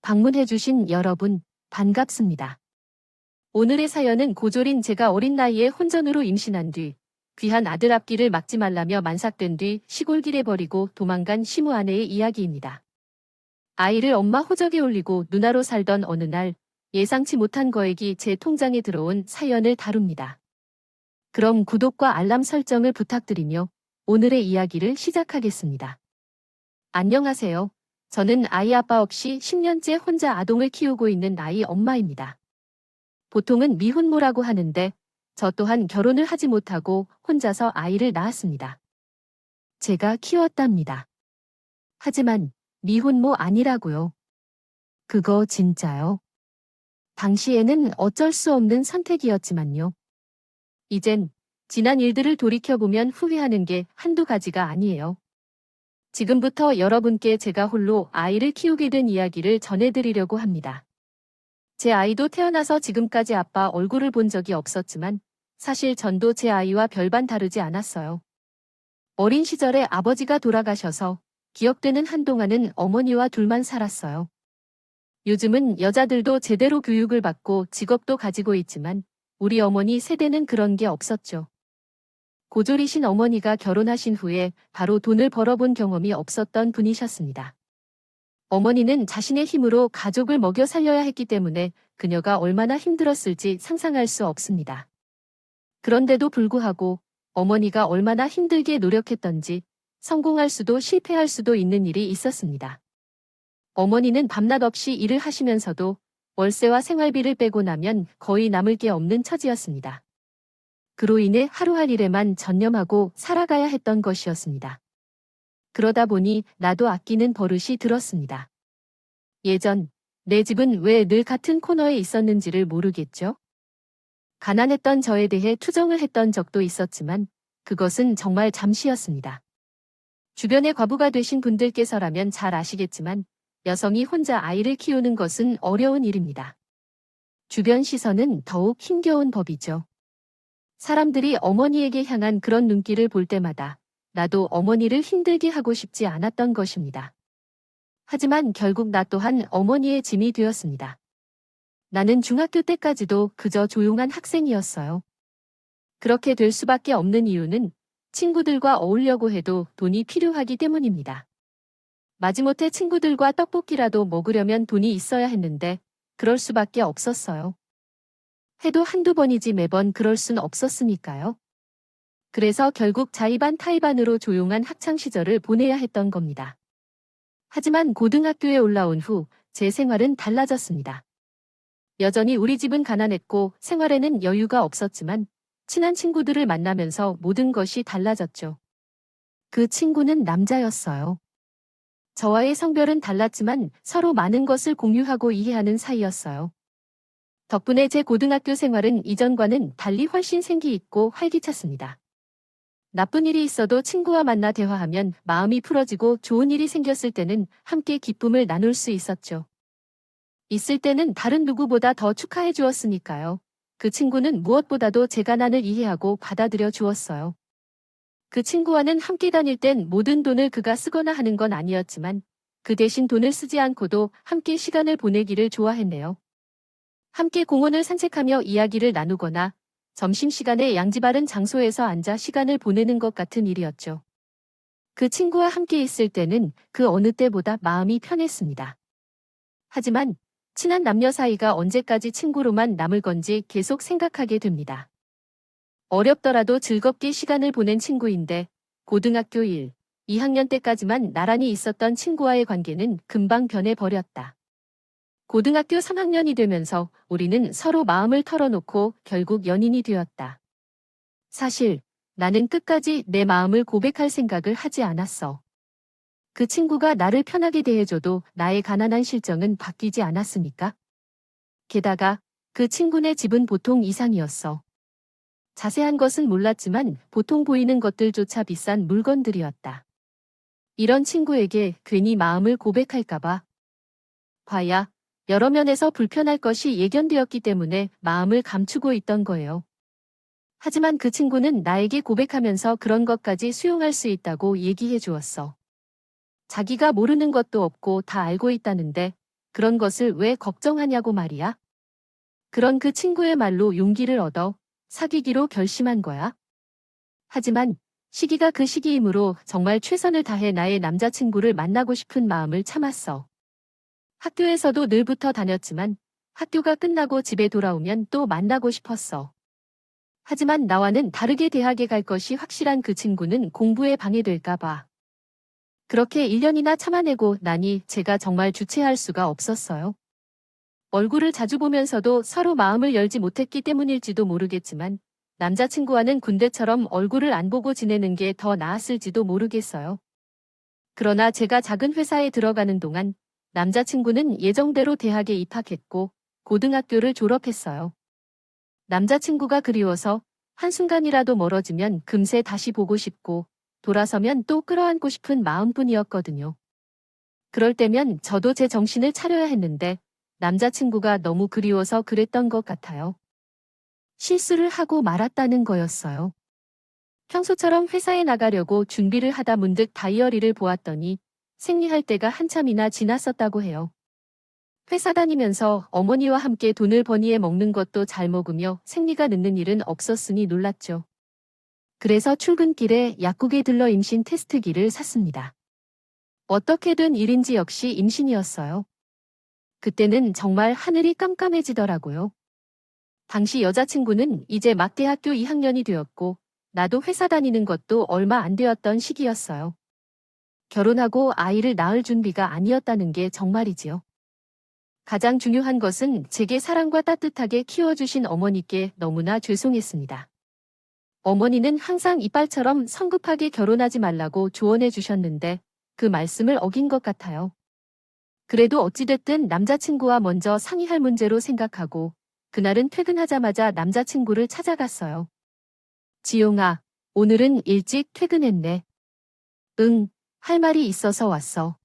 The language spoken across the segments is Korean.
방문해주신 여러분, 반갑습니다. 오늘의 사연은 고졸인 제가 어린 나이에 혼전으로 임신한 뒤 귀한 아들 앞길을 막지 말라며 만삭된 뒤 시골길에 버리고 도망간 시무 아내의 이야기입니다. 아이를 엄마 호적에 올리고 누나로 살던 어느 날 예상치 못한 거액이 제 통장에 들어온 사연을 다룹니다. 그럼 구독과 알람 설정을 부탁드리며 오늘의 이야기를 시작하겠습니다. 안녕하세요. 저는 아이 아빠 없이 10년째 혼자 아동을 키우고 있는 아이 엄마입니다. 보통은 미혼모라고 하는데 저 또한 결혼을 하지 못하고 혼자서 아이를 낳았습니다. 제가 키웠답니다. 하지만 미혼모 아니라고요. 그거 진짜요. 당시에는 어쩔 수 없는 선택이었지만요. 이젠 지난 일들을 돌이켜보면 후회하는 게 한두 가지가 아니에요. 지금부터 여러분께 제가 홀로 아이를 키우게 된 이야기를 전해드리려고 합니다. 제 아이도 태어나서 지금까지 아빠 얼굴을 본 적이 없었지만 사실 전도 제 아이와 별반 다르지 않았어요. 어린 시절에 아버지가 돌아가셔서 기억되는 한동안은 어머니와 둘만 살았어요. 요즘은 여자들도 제대로 교육을 받고 직업도 가지고 있지만 우리 어머니 세대는 그런 게 없었죠. 고졸이신 어머니가 결혼하신 후에 바로 돈을 벌어본 경험이 없었던 분이셨습니다. 어머니는 자신의 힘으로 가족을 먹여 살려야 했기 때문에 그녀가 얼마나 힘들었을지 상상할 수 없습니다. 그런데도 불구하고 어머니가 얼마나 힘들게 노력했던지 성공할 수도 실패할 수도 있는 일이 있었습니다. 어머니는 밤낮 없이 일을 하시면서도 월세와 생활비를 빼고 나면 거의 남을 게 없는 처지였습니다. 그로 인해 하루할 일에만 전념하고 살아가야 했던 것이었습니다. 그러다 보니 나도 아끼는 버릇이 들었습니다. 예전 내 집은 왜 늘 같은 코너에 있었는지를 모르겠죠? 가난했던 저에 대해 투정을 했던 적도 있었지만 그것은 정말 잠시였습니다. 주변의 과부가 되신 분들께서라면 잘 아시겠지만 여성이 혼자 아이를 키우는 것은 어려운 일입니다. 주변 시선은 더욱 힘겨운 법이죠. 사람들이 어머니에게 향한 그런 눈길을 볼 때마다 나도 어머니를 힘들게 하고 싶지 않았던 것입니다. 하지만 결국 나 또한 어머니의 짐이 되었습니다. 나는 중학교 때까지도 그저 조용한 학생이었어요. 그렇게 될 수밖에 없는 이유는 친구들과 어울려고 해도 돈이 필요하기 때문입니다. 마지못해 친구들과 떡볶이라도 먹으려면 돈이 있어야 했는데 그럴 수밖에 없었어요. 해도 한두 번이지 매번 그럴 순 없었으니까요. 그래서 결국 자의반 타의반으로 조용한 학창시절을 보내야 했던 겁니다. 하지만 고등학교에 올라온 후 제 생활은 달라졌습니다. 여전히 우리 집은 가난했고 생활에는 여유가 없었지만 친한 친구들을 만나면서 모든 것이 달라졌죠. 그 친구는 남자였어요. 저와의 성별은 달랐지만 서로 많은 것을 공유하고 이해하는 사이였어요. 덕분에 제 고등학교 생활은 이전과는 달리 훨씬 생기 있고 활기찼습니다. 나쁜 일이 있어도 친구와 만나 대화하면 마음이 풀어지고 좋은 일이 생겼을 때는 함께 기쁨을 나눌 수 있었죠. 있을 때는 다른 누구보다 더 축하해 주었으니까요. 그 친구는 무엇보다도 제 가난을 이해하고 받아들여 주었어요. 그 친구와는 함께 다닐 땐 모든 돈을 그가 쓰거나 하는 건 아니었지만 그 대신 돈을 쓰지 않고도 함께 시간을 보내기를 좋아했네요. 함께 공원을 산책하며 이야기를 나누거나 점심시간에 양지 바른 장소에서 앉아 시간을 보내는 것 같은 일이었죠. 그 친구와 함께 있을 때는 그 어느 때보다 마음이 편했습니다. 하지만 친한 남녀 사이가 언제까지 친구로만 남을 건지 계속 생각하게 됩니다. 어렵더라도 즐겁게 시간을 보낸 친구인데 고등학교 1, 2학년 때까지만 나란히 있었던 친구와의 관계는 금방 변해버렸다. 고등학교 3학년이 되면서 우리는 서로 마음을 털어놓고 결국 연인이 되었다. 사실 나는 끝까지 내 마음을 고백할 생각을 하지 않았어. 그 친구가 나를 편하게 대해줘도 나의 가난한 실정은 바뀌지 않았으니까. 게다가 그 친구네 집은 보통 이상이었어. 자세한 것은 몰랐지만 보통 보이는 것들조차 비싼 물건들이었다. 이런 친구에게 괜히 마음을 고백할까봐. 봐야 여러 면에서 불편할 것이 예견되었기 때문에 마음을 감추고 있던 거예요. 하지만 그 친구는 나에게 고백하면서 그런 것까지 수용할 수 있다고 얘기해 주었어. 자기가 모르는 것도 없고 다 알고 있다는데 그런 것을 왜 걱정하냐고 말이야. 그런 그 친구의 말로 용기를 얻어 사귀기로 결심한 거야. 하지만 시기가 그 시기이므로 정말 최선을 다해 나의 남자친구를 만나고 싶은 마음을 참았어. 학교에서도 늘 붙어 다녔지만 학교가 끝나고 집에 돌아오면 또 만나고 싶었어. 하지만 나와는 다르게 대학에 갈 것이 확실한 그 친구는 공부에 방해될까봐. 그렇게 1년이나 참아내고 나니 제가 정말 주체할 수가 없었어요. 얼굴을 자주 보면서도 서로 마음을 열지 못했기 때문일지도 모르겠지만 남자친구와는 군대처럼 얼굴을 안 보고 지내는 게 더 나았을지도 모르겠어요. 그러나 제가 작은 회사에 들어가는 동안 남자친구는 예정대로 대학에 입학했고 고등학교를 졸업했어요. 남자친구가 그리워서 한순간이라도 멀어지면 금세 다시 보고 싶고 돌아서면 또 끌어안고 싶은 마음뿐이었거든요. 그럴 때면 저도 제 정신을 차려야 했는데 남자친구가 너무 그리워서 그랬던 것 같아요. 실수를 하고 말았다는 거였어요. 평소처럼 회사에 나가려고 준비를 하다 문득 다이어리를 보았더니 생리할 때가 한참이나 지났었다고 해요. 회사 다니면서 어머니와 함께 돈을 버니에 먹는 것도 잘 먹으며 생리가 늦는 일은 없었으니 놀랐죠. 그래서 출근길에 약국에 들러 임신 테스트기를 샀습니다. 어떻게 된 일인지 역시 임신이었어요. 그때는 정말 하늘이 깜깜해지더라고요. 당시 여자친구는 이제 막 대학교 2학년이 되었고 나도 회사 다니는 것도 얼마 안 되었던 시기였어요. 결혼하고 아이를 낳을 준비가 아니었다는 게 정말이지요. 가장 중요한 것은 제게 사랑과 따뜻하게 키워주신 어머니께 너무나 죄송했습니다. 어머니는 항상 이빨처럼 성급하게 결혼하지 말라고 조언해 주셨는데 그 말씀을 어긴 것 같아요. 그래도 어찌됐든 남자친구와 먼저 상의할 문제로 생각하고 그날은 퇴근하자마자 남자친구를 찾아갔어요. 지용아, 오늘은 일찍 퇴근했네. 응, 할 말이 있어서 왔어.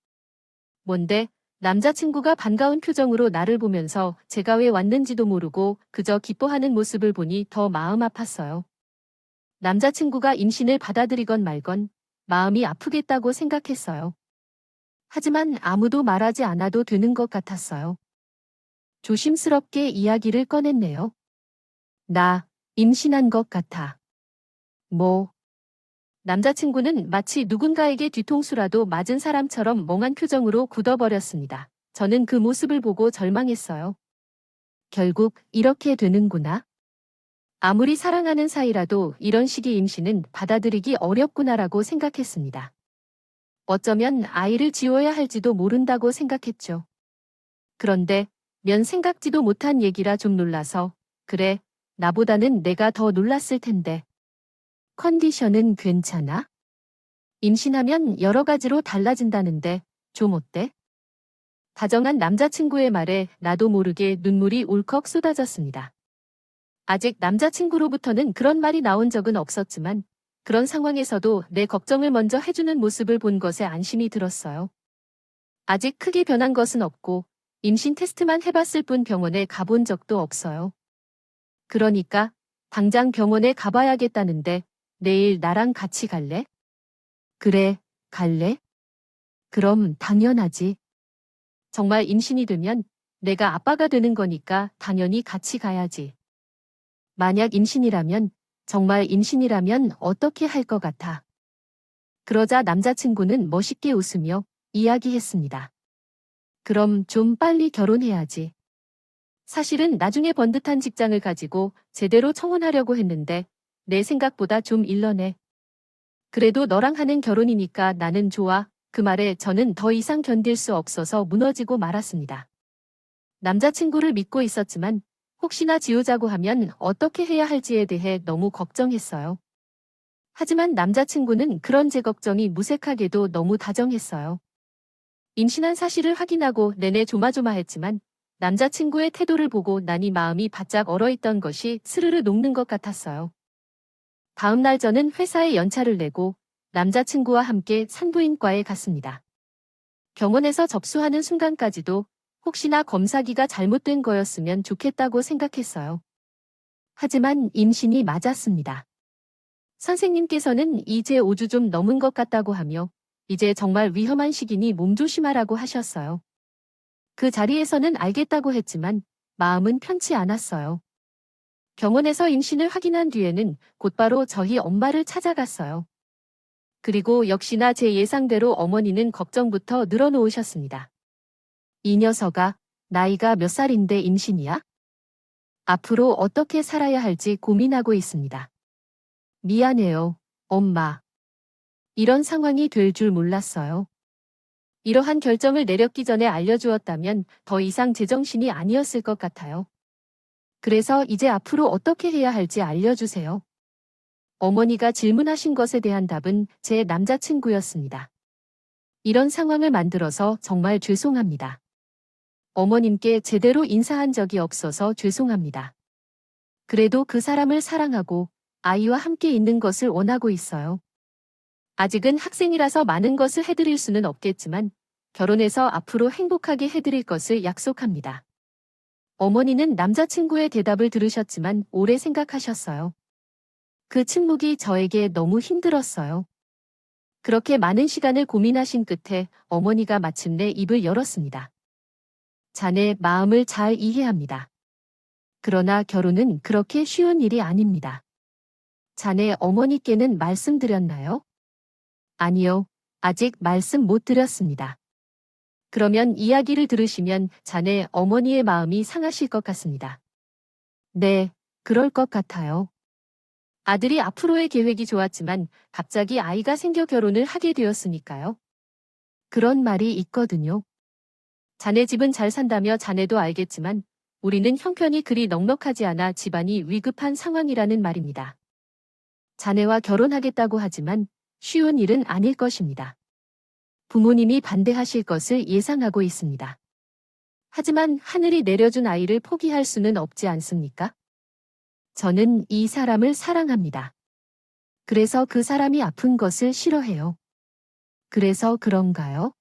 뭔데? 남자친구가 반가운 표정으로 나를 보면서 제가 왜 왔는지도 모르고 그저 기뻐하는 모습을 보니 더 마음 아팠어요. 남자친구가 임신을 받아들이건 말건 마음이 아프겠다고 생각했어요. 하지만 아무도 말하지 않아도 되는 것 같았어요. 조심스럽게 이야기를 꺼냈네요. 나 임신한 것 같아. 뭐? 남자친구는 마치 누군가에게 뒤통수라도 맞은 사람처럼 멍한 표정으로 굳어버렸습니다. 저는 그 모습을 보고 절망했어요. 결국 이렇게 되는구나. 아무리 사랑하는 사이라도 이런 식의 임신은 받아들이기 어렵구나라고 생각했습니다. 어쩌면 아이를 지워야 할지도 모른다고 생각했죠. 그런데 면 생각지도 못한 얘기라 좀 놀라서 그래, 나보다는 내가 더 놀랐을 텐데. 컨디션은 괜찮아? 임신하면 여러 가지로 달라진다는데 좀 어때? 다정한 남자친구의 말에 나도 모르게 눈물이 울컥 쏟아졌습니다. 아직 남자친구로부터는 그런 말이 나온 적은 없었지만 그런 상황에서도 내 걱정을 먼저 해주는 모습을 본 것에 안심이 들었어요. 아직 크게 변한 것은 없고 임신 테스트만 해봤을 뿐 병원에 가본 적도 없어요. 그러니까 당장 병원에 가봐야겠다는데 내일 나랑 같이 갈래? 그래, 갈래? 그럼 당연하지. 정말 임신이 되면 내가 아빠가 되는 거니까 당연히 같이 가야지. 만약 임신이라면, 정말 임신이라면 어떻게 할 것 같아? 그러자 남자친구는 멋있게 웃으며 이야기했습니다. 그럼 좀 빨리 결혼해야지. 사실은 나중에 번듯한 직장을 가지고 제대로 청혼하려고 했는데 내 생각보다 좀 일러내. 그래도 너랑 하는 결혼이니까 나는 좋아. 그 말에 저는 더 이상 견딜 수 없어서 무너지고 말았습니다. 남자친구를 믿고 있었지만 혹시나 지우자고 하면 어떻게 해야 할지에 대해 너무 걱정했어요. 하지만 남자친구는 그런 제 걱정이 무색하게도 너무 다정했어요. 임신한 사실을 확인하고 내내 조마조마했지만 남자친구의 태도를 보고 나니 마음이 바짝 얼어있던 것이 스르르 녹는 것 같았어요. 다음 날 저는 회사에 연차를 내고 남자친구와 함께 산부인과에 갔습니다. 병원에서 접수하는 순간까지도 혹시나 검사기가 잘못된 거였으면 좋겠다고 생각했어요. 하지만 임신이 맞았습니다. 선생님께서는 이제 5주 좀 넘은 것 같다고 하며 이제 정말 위험한 시기니 몸조심하라고 하셨어요. 그 자리에서는 알겠다고 했지만 마음은 편치 않았어요. 병원에서 임신을 확인한 뒤에는 곧바로 저희 엄마를 찾아갔어요. 그리고 역시나 제 예상대로 어머니는 걱정부터 늘어놓으셨습니다. 이 녀석아, 나이가 몇 살인데 임신이야? 앞으로 어떻게 살아야 할지 고민하고 있습니다. 미안해요, 엄마. 이런 상황이 될 줄 몰랐어요. 이러한 결정을 내렸기 전에 알려주었다면 더 이상 제정신이 아니었을 것 같아요. 그래서 이제 앞으로 어떻게 해야 할지 알려주세요. 어머니가 질문하신 것에 대한 답은 제 남자친구였습니다. 이런 상황을 만들어서 정말 죄송합니다. 어머님께 제대로 인사한 적이 없어서 죄송합니다. 그래도 그 사람을 사랑하고 아이와 함께 있는 것을 원하고 있어요. 아직은 학생이라서 많은 것을 해드릴 수는 없겠지만 결혼해서 앞으로 행복하게 해드릴 것을 약속합니다. 어머니는 남자친구의 대답을 들으셨지만 오래 생각하셨어요. 그 침묵이 저에게 너무 힘들었어요. 그렇게 많은 시간을 고민하신 끝에 어머니가 마침내 입을 열었습니다. 자네 마음을 잘 이해합니다. 그러나 결혼은 그렇게 쉬운 일이 아닙니다. 자네 어머니께는 말씀드렸나요? 아니요, 아직 말씀 못 드렸습니다. 그러면 이야기를 들으시면 자네 어머니의 마음이 상하실 것 같습니다. 네, 그럴 것 같아요. 아들이 앞으로의 계획이 좋았지만 갑자기 아이가 생겨 결혼을 하게 되었으니까요. 그런 말이 있거든요. 자네 집은 잘 산다며 자네도 알겠지만 우리는 형편이 그리 넉넉하지 않아 집안이 위급한 상황이라는 말입니다. 자네와 결혼하겠다고 하지만 쉬운 일은 아닐 것입니다. 부모님이 반대하실 것을 예상하고 있습니다. 하지만 하늘이 내려준 아이를 포기할 수는 없지 않습니까? 저는 이 사람을 사랑합니다. 그래서 그 사람이 아픈 것을 싫어해요. 그래서 그런가요?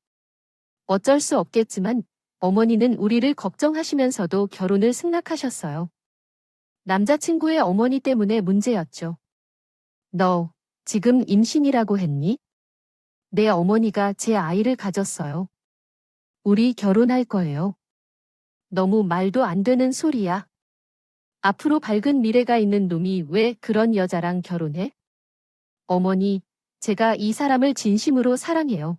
어쩔 수 없겠지만 어머니는 우리를 걱정하시면서도 결혼을 승낙하셨어요. 남자친구의 어머니 때문에 문제였죠. 너 지금 임신이라고 했니? 내 어머니가 제 아이를 가졌어요. 우리 결혼할 거예요. 너무 말도 안 되는 소리야. 앞으로 밝은 미래가 있는 놈이 왜 그런 여자랑 결혼해? 어머니, 제가 이 사람을 진심으로 사랑해요.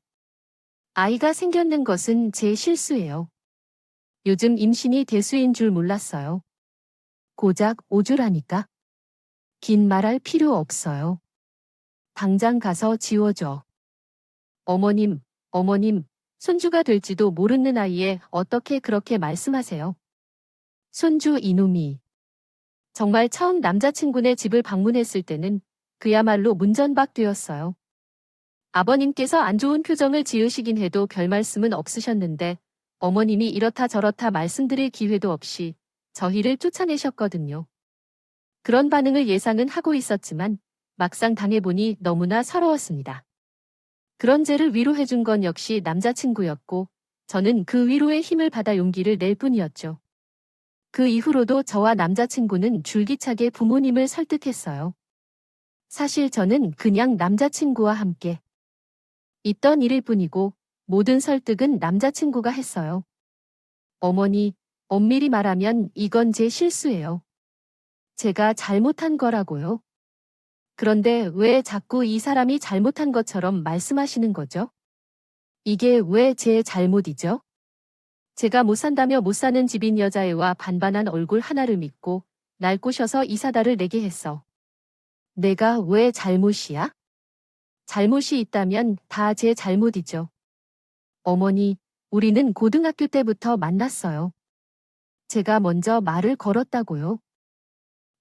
아이가 생겼는 것은 제 실수예요. 요즘 임신이 대수인 줄 몰랐어요. 고작 5주라니까. 긴 말할 필요 없어요. 당장 가서 지워줘. 어머님, 손주가 될지도 모르는 아이에 어떻게 그렇게 말씀하세요? 손주 이놈이. 정말 처음 남자친구네 집을 방문했을 때는 그야말로 문전박되었어요. 아버님께서 안 좋은 표정을 지으시긴 해도 별 말씀은 없으셨는데 어머님이 이렇다 저렇다 말씀드릴 기회도 없이 저희를 쫓아내셨거든요. 그런 반응을 예상은 하고 있었지만 막상 당해보니 너무나 서러웠습니다. 그런 죄를 위로해준 건 역시 남자친구였고 저는 그 위로의 힘을 받아 용기를 낼 뿐이었죠. 그 이후로도 저와 남자친구는 줄기차게 부모님을 설득했어요. 사실 저는 그냥 남자친구와 함께 있던 일일 뿐이고 모든 설득은 남자친구가 했어요. 어머니, 엄밀히 말하면 이건 제 실수예요. 제가 잘못한 거라고요. 그런데 왜 자꾸 이 사람이 잘못한 것처럼 말씀하시는 거죠? 이게 왜 제 잘못이죠? 제가 못 산다며 못 사는 집인 여자애와 반반한 얼굴 하나를 믿고 날 꼬셔서 이사다를 내게 했어. 내가 왜 잘못이야? 잘못이 있다면 다 제 잘못이죠. 어머니, 우리는 고등학교 때부터 만났어요. 제가 먼저 말을 걸었다고요.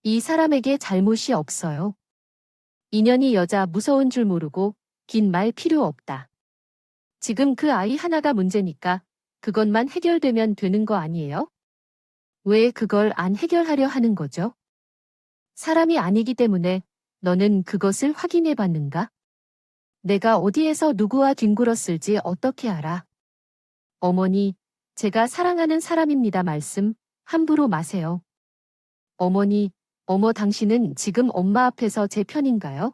이 사람에게 잘못이 없어요. 인연이 여자 무서운 줄 모르고 긴 말 필요 없다. 지금 그 아이 하나가 문제니까 그것만 해결되면 되는 거 아니에요? 왜 그걸 안 해결하려 하는 거죠? 사람이 아니기 때문에 너는 그것을 확인해 봤는가? 내가 어디에서 누구와 뒹굴었을지 어떻게 알아? 어머니, 제가 사랑하는 사람입니다. 말씀 함부로 마세요. 어머니, 어머 당신은 지금 엄마 앞에서 제 편인가요?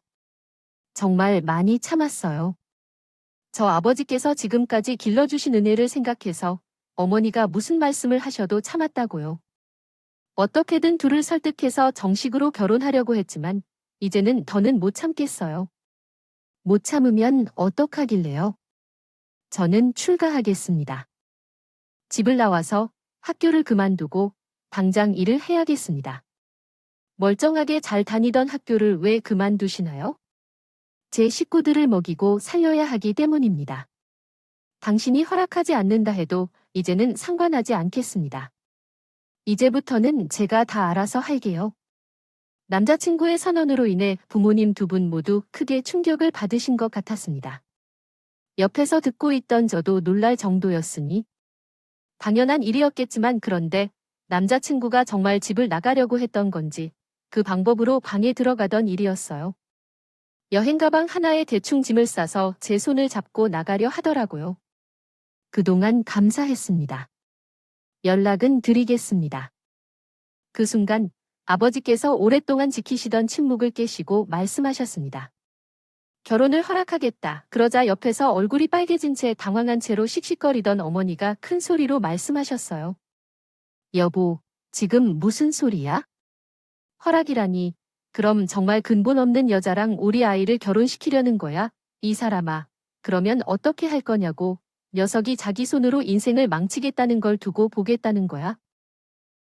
정말 많이 참았어요. 저 아버지께서 지금까지 길러주신 은혜를 생각해서 어머니가 무슨 말씀을 하셔도 참았다고요. 어떻게든 둘을 설득해서 정식으로 결혼하려고 했지만 이제는 더는 못 참겠어요. 못 참으면 어떡하길래요? 저는 출가하겠습니다. 집을 나와서 학교를 그만두고 당장 일을 해야겠습니다. 멀쩡하게 잘 다니던 학교를 왜 그만두시나요? 제 식구들을 먹이고 살려야 하기 때문입니다. 당신이 허락하지 않는다 해도 이제는 상관하지 않겠습니다. 이제부터는 제가 다 알아서 할게요. 남자친구의 선언으로 인해 부모님 두 분 모두 크게 충격을 받으신 것 같았습니다. 옆에서 듣고 있던 저도 놀랄 정도였으니 당연한 일이었겠지만 그런데 남자친구가 정말 집을 나가려고 했던 건지 그 방법으로 방에 들어가던 일이었어요. 여행 가방 하나에 대충 짐을 싸서 제 손을 잡고 나가려 하더라고요. 그동안 감사했습니다. 연락은 드리겠습니다. 그 순간 아버지께서 오랫동안 지키시던 침묵을 깨시고 말씀하셨습니다. 결혼을 허락하겠다. 그러자 옆에서 얼굴이 빨개진 채 당황한 채로 씩씩거리던 어머니가 큰 소리로 말씀하셨어요. 여보, 지금 무슨 소리야? 허락이라니. 그럼 정말 근본 없는 여자랑 우리 아이를 결혼시키려는 거야? 이 사람아. 그러면 어떻게 할 거냐고. 녀석이 자기 손으로 인생을 망치겠다는 걸 두고 보겠다는 거야?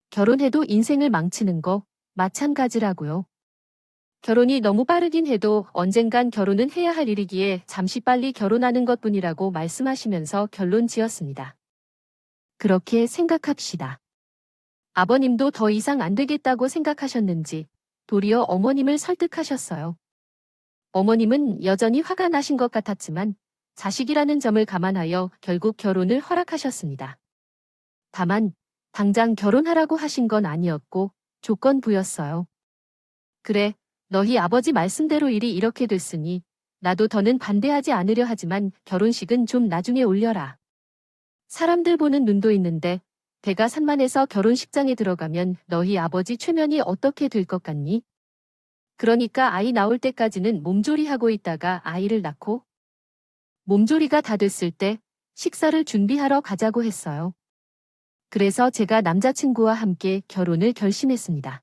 결혼해도 인생을 망치는 거 마찬가지라고요. 결혼이 너무 빠르긴 해도 언젠간 결혼은 해야 할 일이기에 잠시 빨리 결혼하는 것뿐이라고 말씀하시면서 결론 지었습니다. 그렇게 생각합시다. 아버님도 더 이상 안 되겠다고 생각하셨는지 도리어 어머님을 설득하셨어요. 어머님은 여전히 화가 나신 것 같았지만 자식이라는 점을 감안하여 결국 결혼을 허락하셨습니다. 다만 당장 결혼하라고 하신 건 아니었고 조건부였어요. 그래, 너희 아버지 말씀대로 일이 이렇게 됐으니 나도 더는 반대하지 않으려 하지만 결혼식은 좀 나중에 올려라. 사람들 보는 눈도 있는데 배가 산만해서 결혼식장에 들어가면 너희 아버지 최면이 어떻게 될 것 같니? 그러니까 아이 나올 때까지는 몸조리하고 있다가 아이를 낳고 몸조리가 다 됐을 때 식사를 준비하러 가자고 했어요. 그래서 제가 남자친구와 함께 결혼을 결심했습니다.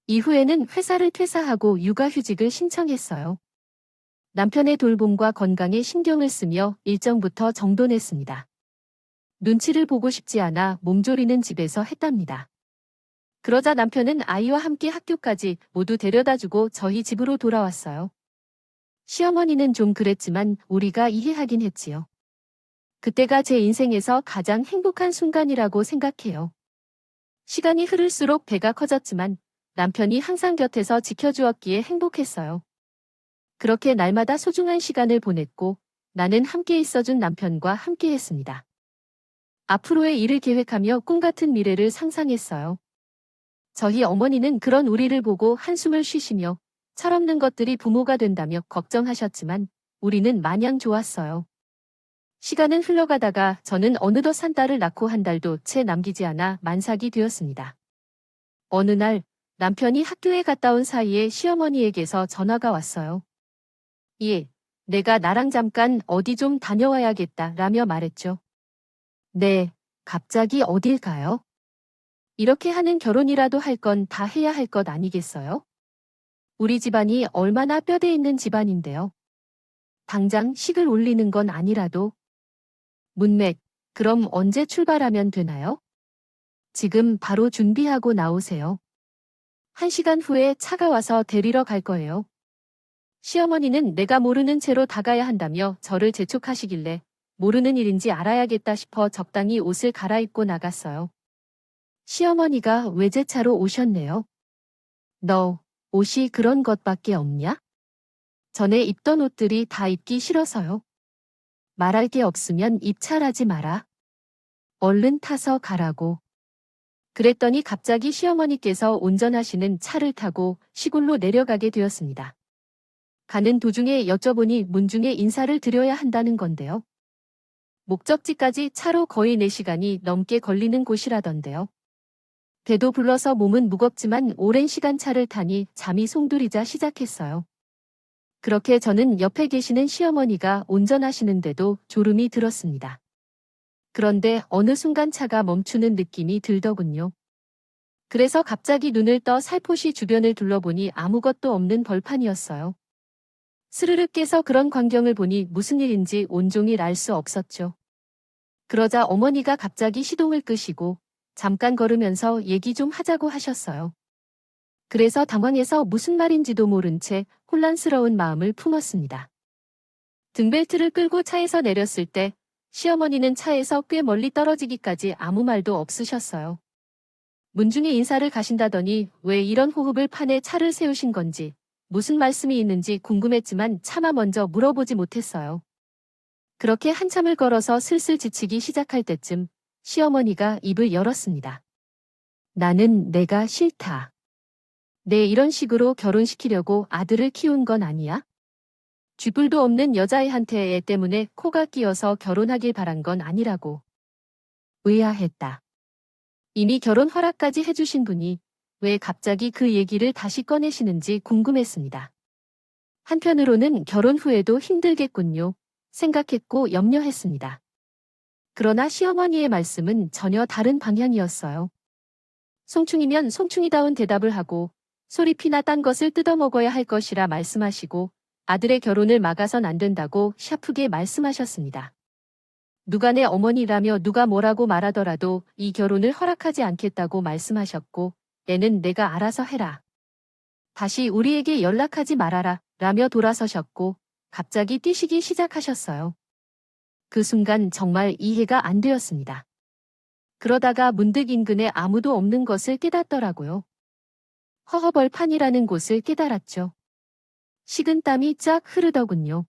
이후에는 회사를 퇴사하고 육아휴직을 신청했어요. 남편의 돌봄과 건강에 신경을 쓰며 일정부터 정돈했습니다. 눈치를 보고 싶지 않아 몸조리는 집에서 했답니다. 그러자 남편은 아이와 함께 학교까지 모두 데려다주고 저희 집으로 돌아왔어요. 시어머니는 좀 그랬지만 우리가 이해하긴 했지요. 그때가 제 인생에서 가장 행복한 순간이라고 생각해요. 시간이 흐를수록 배가 커졌지만 남편이 항상 곁에서 지켜주었기에 행복했어요. 그렇게 날마다 소중한 시간을 보냈고 나는 함께 있어준 남편과 함께 했습니다. 앞으로의 일을 계획하며 꿈 같은 미래를 상상했어요. 저희 어머니는 그런 우리를 보고 한숨을 쉬시며 철없는 것들이 부모가 된다며 걱정하셨지만 우리는 마냥 좋았어요. 시간은 흘러가다가 저는 어느덧 산 딸을 낳고 한 달도 채 남기지 않아 만삭이 되었습니다. 어느 날 남편이 학교에 갔다 온 사이에 시어머니에게서 전화가 왔어요. 예, 내가 나랑 잠깐 어디 좀 다녀와야겠다 라며 말했죠. 네, 갑자기 어딜 가요? 이렇게 하는 결혼이라도 할 건 다 해야 할 것 아니겠어요? 우리 집안이 얼마나 뼈대 있는 집안인데요. 당장 식을 올리는 건 아니라도. 문맥, 그럼 언제 출발하면 되나요? 지금 바로 준비하고 나오세요. 1시간 후에 차가 와서 데리러 갈 거예요. 시어머니는 내가 모르는 채로 다가야 한다며 저를 재촉하시길래 모르는 일인지 알아야겠다 싶어 적당히 옷을 갈아입고 나갔어요. 시어머니가 외제차로 오셨네요. 너 옷이 그런 것밖에 없냐? 전에 입던 옷들이 다 입기 싫어서요. 말할 게 없으면 입찰하지 마라. 얼른 타서 가라고. 그랬더니 갑자기 시어머니께서 운전하시는 차를 타고 시골로 내려가게 되었습니다. 가는 도중에 여쭤보니 문중에 인사를 드려야 한다는 건데요. 목적지까지 차로 거의 4시간이 넘게 걸리는 곳이라던데요. 배도 불러서 몸은 무겁지만 오랜 시간 차를 타니 잠이 송두리자 시작했어요. 그렇게 저는 옆에 계시는 시어머니가 운전하시는데도 졸음이 들었습니다. 그런데 어느 순간 차가 멈추는 느낌이 들더군요. 그래서 갑자기 눈을 떠 살포시 주변을 둘러보니 아무것도 없는 벌판이었어요. 스르륵 깨서 그런 광경을 보니 무슨 일인지 온종일 알 수 없었죠. 그러자 어머니가 갑자기 시동을 끄시고 잠깐 걸으면서 얘기 좀 하자고 하셨어요. 그래서 당황해서 무슨 말인지도 모른 채 혼란스러운 마음을 품었습니다. 등벨트를 끌고 차에서 내렸을 때 시어머니는 차에서 꽤 멀리 떨어지기까지 아무 말도 없으셨어요. 문중에 인사를 가신다더니 왜 이런 호흡을 판에 차를 세우신 건지 무슨 말씀이 있는지 궁금했지만 차마 먼저 물어보지 못했어요. 그렇게 한참을 걸어서 슬슬 지치기 시작할 때쯤 시어머니가 입을 열었습니다. 나는 내가 싫다. 내 이런 식으로 결혼시키려고 아들을 키운 건 아니야? 쥐뿔도 없는 여자애한테 애 때문에 코가 끼어서 결혼하길 바란 건 아니라고. 의아했다. 이미 결혼 허락까지 해주신 분이 왜 갑자기 그 얘기를 다시 꺼내시는지 궁금했습니다. 한편으로는 결혼 후에도 힘들겠군요. 생각했고 염려했습니다. 그러나 시어머니의 말씀은 전혀 다른 방향이었어요. 송충이면 송충이다운 대답을 하고 소리피나 딴 것을 뜯어먹어야 할 것이라 말씀하시고 아들의 결혼을 막아선 안 된다고 샤프게 말씀하셨습니다. 누가 내 어머니라며 누가 뭐라고 말하더라도 이 결혼을 허락하지 않겠다고 말씀하셨고 애는 내가 알아서 해라. 다시 우리에게 연락하지 말아라 라며 돌아서셨고 갑자기 뛰시기 시작하셨어요. 그 순간 정말 이해가 안 되었습니다. 그러다가 문득 인근에 아무도 없는 것을 깨닫더라고요. 허허벌판이라는 곳을 깨달았죠. 식은땀이 쫙 흐르더군요.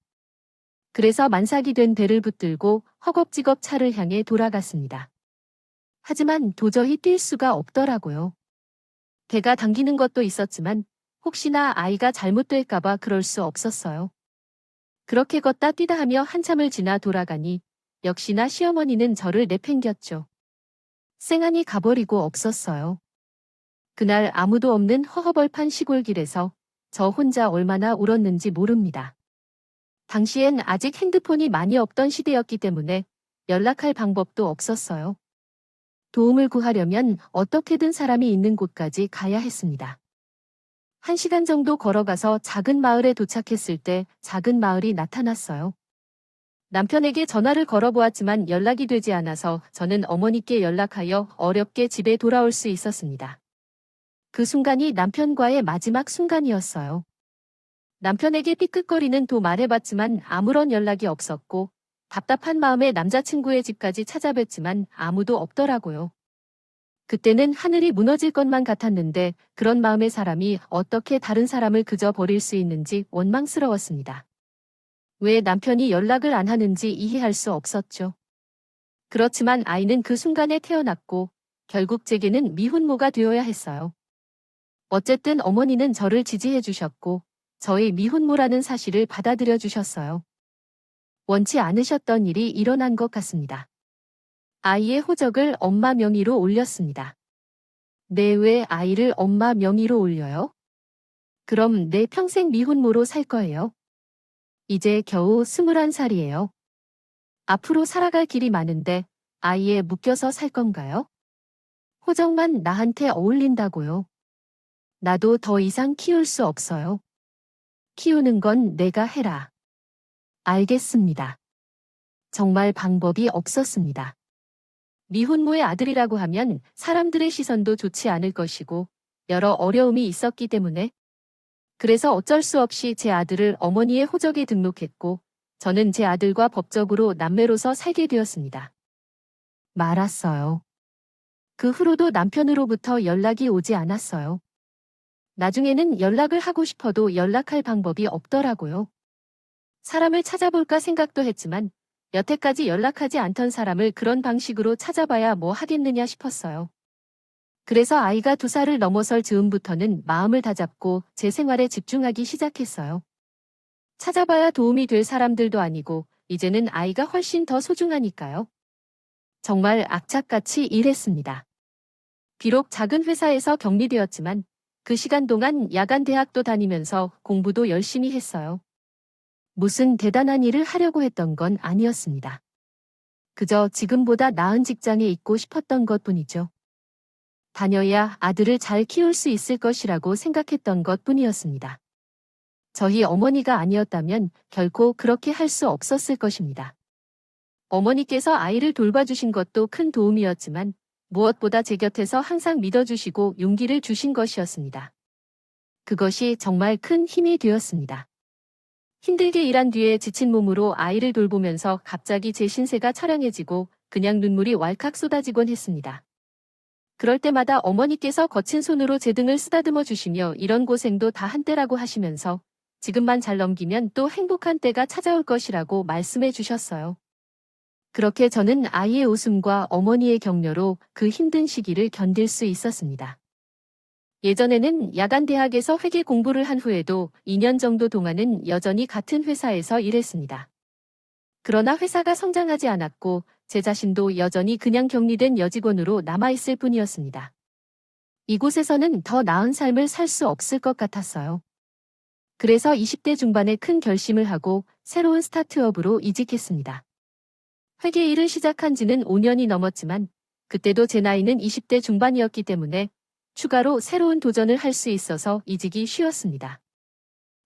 그래서 만삭이 된 배를 붙들고 허겁지겁 차를 향해 돌아갔습니다. 하지만 도저히 뛸 수가 없더라고요. 배가 당기는 것도 있었지만 혹시나 아이가 잘못될까봐 그럴 수 없었어요. 그렇게 걷다 뛰다 하며 한참을 지나 돌아가니 역시나 시어머니는 저를 내팽겼죠. 쌩안이 가버리고 없었어요. 그날 아무도 없는 허허벌판 시골길에서 저 혼자 얼마나 울었는지 모릅니다. 당시엔 아직 핸드폰이 많이 없던 시대였기 때문에 연락할 방법도 없었어요. 도움을 구하려면 어떻게든 사람이 있는 곳까지 가야 했습니다. 1시간 정도 걸어가서 작은 마을에 도착했을 때 작은 마을이 나타났어요. 남편에게 전화를 걸어보았지만 연락이 되지 않아서 저는 어머니께 연락하여 어렵게 집에 돌아올 수 있었습니다. 그 순간이 남편과의 마지막 순간이었어요. 남편에게 삐끗거리는 도 말해봤지만 아무런 연락이 없었고 답답한 마음에 남자친구의 집까지 찾아뵀지만 아무도 없더라고요. 그때는 하늘이 무너질 것만 같았는데 그런 마음의 사람이 어떻게 다른 사람을 그저 버릴 수 있는지 원망스러웠습니다. 왜 남편이 연락을 안 하는지 이해할 수 없었죠. 그렇지만 아이는 그 순간에 태어났고 결국 제게는 미혼모가 되어야 했어요. 어쨌든 어머니는 저를 지지해 주셨고 저의 미혼모라는 사실을 받아들여 주셨어요. 원치 않으셨던 일이 일어난 것 같습니다. 아이의 호적을 엄마 명의로 올렸습니다. 네, 왜 아이를 엄마 명의로 올려요? 그럼 내 평생 미혼모로 살 거예요. 이제 겨우 21살이에요. 앞으로 살아갈 길이 많은데 아이에 묶여서 살 건가요? 호적만 나한테 어울린다고요. 나도 더 이상 키울 수 없어요. 키우는 건 내가 해라. 알겠습니다. 정말 방법이 없었습니다. 미혼모의 아들이라고 하면 사람들의 시선도 좋지 않을 것이고 여러 어려움이 있었기 때문에 그래서 어쩔 수 없이 제 아들을 어머니의 호적에 등록했고 저는 제 아들과 법적으로 남매로서 살게 되었습니다. 말았어요. 그 후로도 남편으로부터 연락이 오지 않았어요. 나중에는 연락을 하고 싶어도 연락할 방법이 없더라고요. 사람을 찾아볼까 생각도 했지만 여태까지 연락하지 않던 사람을 그런 방식으로 찾아봐야 뭐 하겠느냐 싶었어요. 그래서 아이가 2살을 넘어설 즈음부터는 마음을 다잡고 제 생활에 집중하기 시작했어요. 찾아봐야 도움이 될 사람들도 아니고 이제는 아이가 훨씬 더 소중하니까요. 정말 악착같이 일했습니다. 비록 작은 회사에서 격리되었지만 그 시간 동안 야간 대학도 다니면서 공부도 열심히 했어요. 무슨 대단한 일을 하려고 했던 건 아니었습니다. 그저 지금보다 나은 직장에 있고 싶었던 것뿐이죠. 다녀야 아들을 잘 키울 수 있을 것이라고 생각했던 것뿐이었습니다. 저희 어머니가 아니었다면 결코 그렇게 할 수 없었을 것입니다. 어머니께서 아이를 돌봐주신 것도 큰 도움이었지만 무엇보다 제 곁에서 항상 믿어주시고 용기를 주신 것이었습니다. 그것이 정말 큰 힘이 되었습니다. 힘들게 일한 뒤에 지친 몸으로 아이를 돌보면서 갑자기 제 신세가 처량해지고 그냥 눈물이 왈칵 쏟아지곤 했습니다. 그럴 때마다 어머니께서 거친 손으로 제 등을 쓰다듬어 주시며 이런 고생도 다 한때라고 하시면서 지금만 잘 넘기면 또 행복한 때가 찾아올 것이라고 말씀해 주셨어요. 그렇게 저는 아이의 웃음과 어머니의 격려로 그 힘든 시기를 견딜 수 있었습니다. 예전에는 야간 대학에서 회계 공부를 한 후에도 2년 정도 동안은 여전히 같은 회사에서 일했습니다. 그러나 회사가 성장하지 않았고 제 자신도 여전히 그냥 격리된 여직원으로 남아있을 뿐이었습니다. 이곳에서는 더 나은 삶을 살 수 없을 것 같았어요. 그래서 20대 중반에 큰 결심을 하고 새로운 스타트업으로 이직했습니다. 회계 일을 시작한 지는 5년이 넘었지만 그때도 제 나이는 20대 중반이었기 때문에 추가로 새로운 도전을 할 수 있어서 이직이 쉬웠습니다.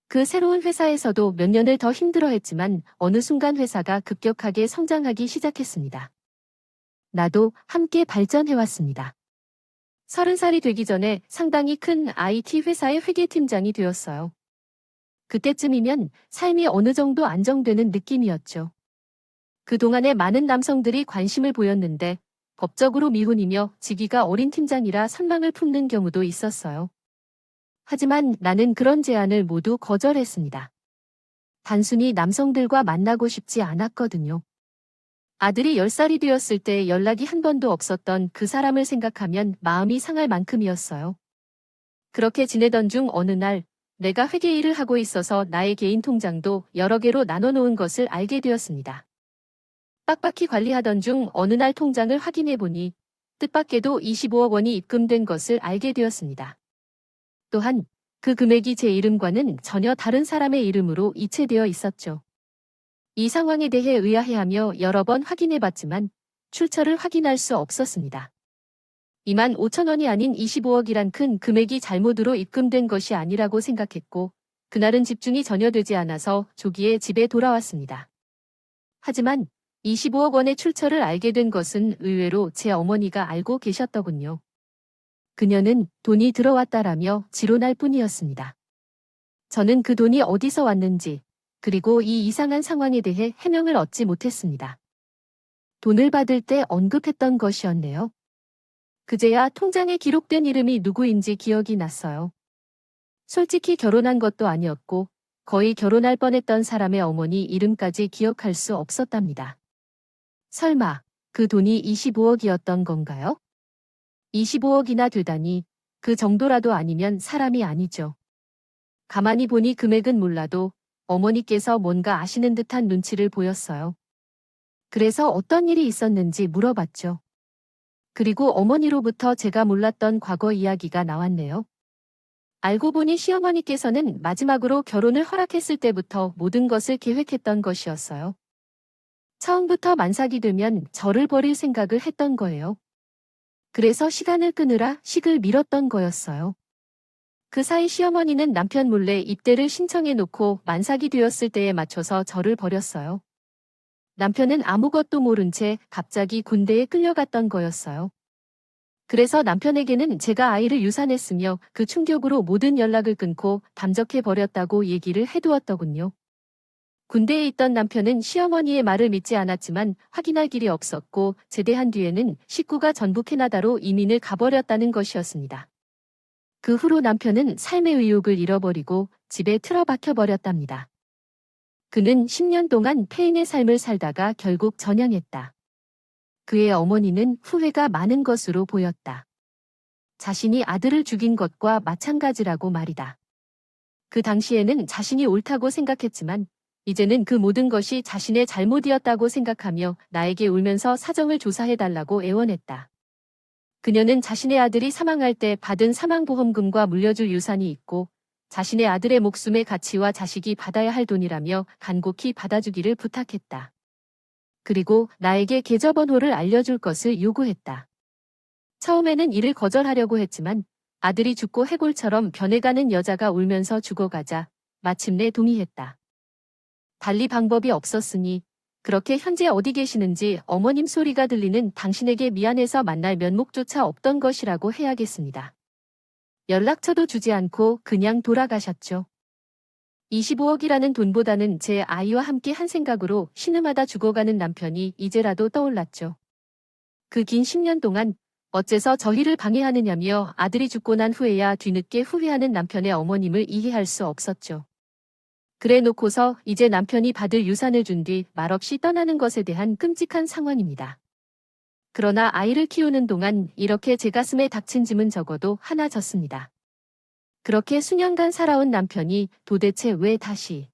그 새로운 회사에서도 몇 년을 더 힘들어했지만 어느 순간 회사가 급격하게 성장하기 시작했습니다. 나도 함께 발전해왔습니다. 30살이 되기 전에 상당히 큰 IT 회사의 회계팀장이 되었어요. 그때쯤이면 삶이 어느 정도 안정되는 느낌이었죠. 그동안에 많은 남성들이 관심을 보였는데 법적으로 미혼이며 직위가 어린 팀장이라 선망을 품는 경우도 있었어요. 하지만 나는 그런 제안을 모두 거절했습니다. 단순히 남성들과 만나고 싶지 않았거든요. 아들이 10살이 되었을 때 연락이 한 번도 없었던 그 사람을 생각하면 마음이 상할 만큼이었어요. 그렇게 지내던 중 어느 날 내가 회계 일을 하고 있어서 나의 개인 통장도 여러 개로 나눠놓은 것을 알게 되었습니다. 빡빡히 관리하던 중 어느 날 통장을 확인해 보니 뜻밖에도 25억 원이 입금된 것을 알게 되었습니다. 또한 그 금액이 제 이름과는 전혀 다른 사람의 이름으로 이체되어 있었죠. 이 상황에 대해 의아해하며 여러 번 확인해 봤지만 출처를 확인할 수 없었습니다. 2만 5천 원이 아닌 25억이란 큰 금액이 잘못으로 입금된 것이 아니라고 생각했고 그날은 집중이 전혀 되지 않아서 조기에 집에 돌아왔습니다. 하지만 25억 원의 출처를 알게 된 것은 의외로 제 어머니가 알고 계셨더군요. 그녀는 돈이 들어왔다라며 지론할 뿐이었습니다. 저는 그 돈이 어디서 왔는지 그리고 이 이상한 상황에 대해 해명을 얻지 못했습니다. 돈을 받을 때 언급했던 것이었네요. 그제야 통장에 기록된 이름이 누구인지 기억이 났어요. 솔직히 결혼한 것도 아니었고 거의 결혼할 뻔했던 사람의 어머니 이름까지 기억할 수 없었답니다. 설마 그 돈이 25억이었던 건가요? 25억이나 되다니 그 정도라도 아니면 사람이 아니죠. 가만히 보니 금액은 몰라도 어머니께서 뭔가 아시는 듯한 눈치를 보였어요. 그래서 어떤 일이 있었는지 물어봤죠. 그리고 어머니로부터 제가 몰랐던 과거 이야기가 나왔네요. 알고 보니 시어머니께서는 마지막으로 결혼을 허락했을 때부터 모든 것을 계획했던 것이었어요. 처음부터 만삭이 되면 저를 버릴 생각을 했던 거예요. 그래서 시간을 끄느라 식을 미뤘던 거였어요. 그 사이 시어머니는 남편 몰래 입대를 신청해 놓고 만삭이 되었을 때에 맞춰서 저를 버렸어요. 남편은 아무것도 모른 채 갑자기 군대에 끌려갔던 거였어요. 그래서 남편에게는 제가 아이를 유산했으며 그 충격으로 모든 연락을 끊고 담적해 버렸다고 얘기를 해두었더군요. 군대에 있던 남편은 시어머니의 말을 믿지 않았지만 확인할 길이 없었고 제대한 뒤에는 식구가 전부 캐나다로 이민을 가버렸다는 것이었습니다. 그 후로 남편은 삶의 의욕을 잃어버리고 집에 틀어박혀 버렸답니다. 그는 10년 동안 폐인의 삶을 살다가 결국 전향했다. 그의 어머니는 후회가 많은 것으로 보였다. 자신이 아들을 죽인 것과 마찬가지라고 말이다. 그 당시에는 자신이 옳다고 생각했지만 이제는 그 모든 것이 자신의 잘못이었다고 생각하며 나에게 울면서 사정을 조사해달라고 애원했다. 그녀는 자신의 아들이 사망할 때 받은 사망보험금과 물려줄 유산이 있고 자신의 아들의 목숨의 가치와 자식이 받아야 할 돈이라며 간곡히 받아주기를 부탁했다. 그리고 나에게 계좌번호를 알려줄 것을 요구했다. 처음에는 이를 거절하려고 했지만 아들이 죽고 해골처럼 변해가는 여자가 울면서 죽어가자 마침내 동의했다. 달리 방법이 없었으니 그렇게 현재 어디 계시는지 어머님 소리가 들리는 당신에게 미안해서 만날 면목조차 없던 것이라고 해야겠습니다. 연락처도 주지 않고 그냥 돌아가셨죠. 25억이라는 돈보다는 제 아이와 함께 한 생각으로 신음하다 죽어가는 남편이 이제라도 떠올랐죠. 그 긴 10년 동안 어째서 저희를 방해하느냐며 아들이 죽고 난 후에야 뒤늦게 후회하는 남편의 어머님을 이해할 수 없었죠. 그래 놓고서 이제 남편이 받을 유산을 준 뒤 말없이 떠나는 것에 대한 끔찍한 상황입니다. 그러나 아이를 키우는 동안 이렇게 제 가슴에 닥친 짐은 적어도 하나 졌습니다. 그렇게 수년간 살아온 남편이 도대체 왜 다시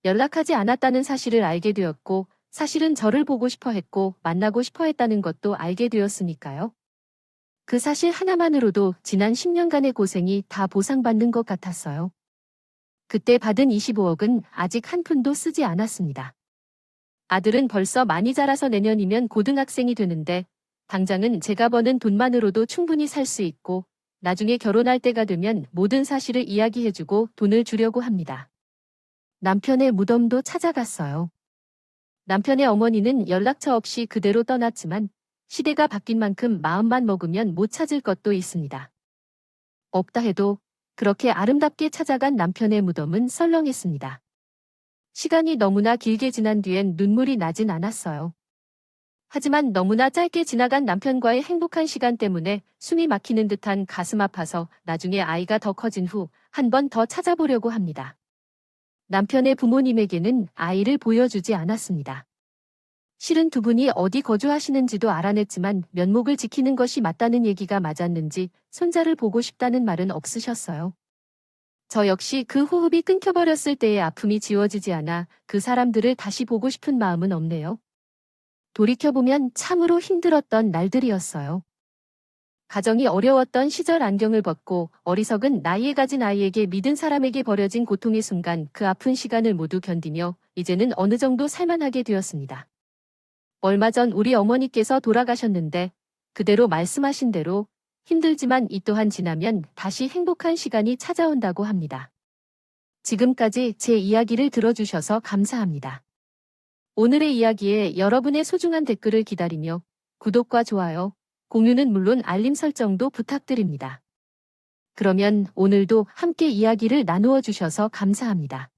연락하지 않았다는 사실을 알게 되었고, 사실은 저를 보고 싶어 했고 만나고 싶어 했다는 것도 알게 되었으니까요. 그 사실 하나만으로도 지난 10년간의 고생이 다 보상받는 것 같았어요. 그때 받은 25억은 아직 한 푼도 쓰지 않았습니다. 아들은 벌써 많이 자라서 내년이면 고등학생이 되는데 당장은 제가 버는 돈만으로도 충분히 살 수 있고 나중에 결혼할 때가 되면 모든 사실을 이야기해주고 돈을 주려고 합니다. 남편의 무덤도 찾아갔어요. 남편의 어머니는 연락처 없이 그대로 떠났지만 시대가 바뀐 만큼 마음만 먹으면 못 찾을 것도 있습니다. 없다 해도 그렇게 아름답게 찾아간 남편의 무덤은 썰렁했습니다. 시간이 너무나 길게 지난 뒤엔 눈물이 나진 않았어요. 하지만 너무나 짧게 지나간 남편과의 행복한 시간 때문에 숨이 막히는 듯한 가슴 아파서 나중에 아이가 더 커진 후 한 번 더 찾아보려고 합니다. 남편의 부모님에게는 아이를 보여주지 않았습니다. 실은 두 분이 어디 거주하시는지도 알아냈지만 면목을 지키는 것이 맞다는 얘기가 맞았는지 손자를 보고 싶다는 말은 없으셨어요. 저 역시 그 호흡이 끊겨버렸을 때의 아픔이 지워지지 않아 그 사람들을 다시 보고 싶은 마음은 없네요. 돌이켜보면 참으로 힘들었던 날들이었어요. 가정이 어려웠던 시절 안경을 벗고 어리석은 나이에 가진 아이에게 믿은 사람에게 버려진 고통의 순간 그 아픈 시간을 모두 견디며 이제는 어느 정도 살만하게 되었습니다. 얼마 전 우리 어머니께서 돌아가셨는데 그대로 말씀하신 대로 힘들지만 이 또한 지나면 다시 행복한 시간이 찾아온다고 합니다. 지금까지 제 이야기를 들어주셔서 감사합니다. 오늘의 이야기에 여러분의 소중한 댓글을 기다리며 구독과 좋아요, 공유는 물론 알림 설정도 부탁드립니다. 그러면 오늘도 함께 이야기를 나누어 주셔서 감사합니다.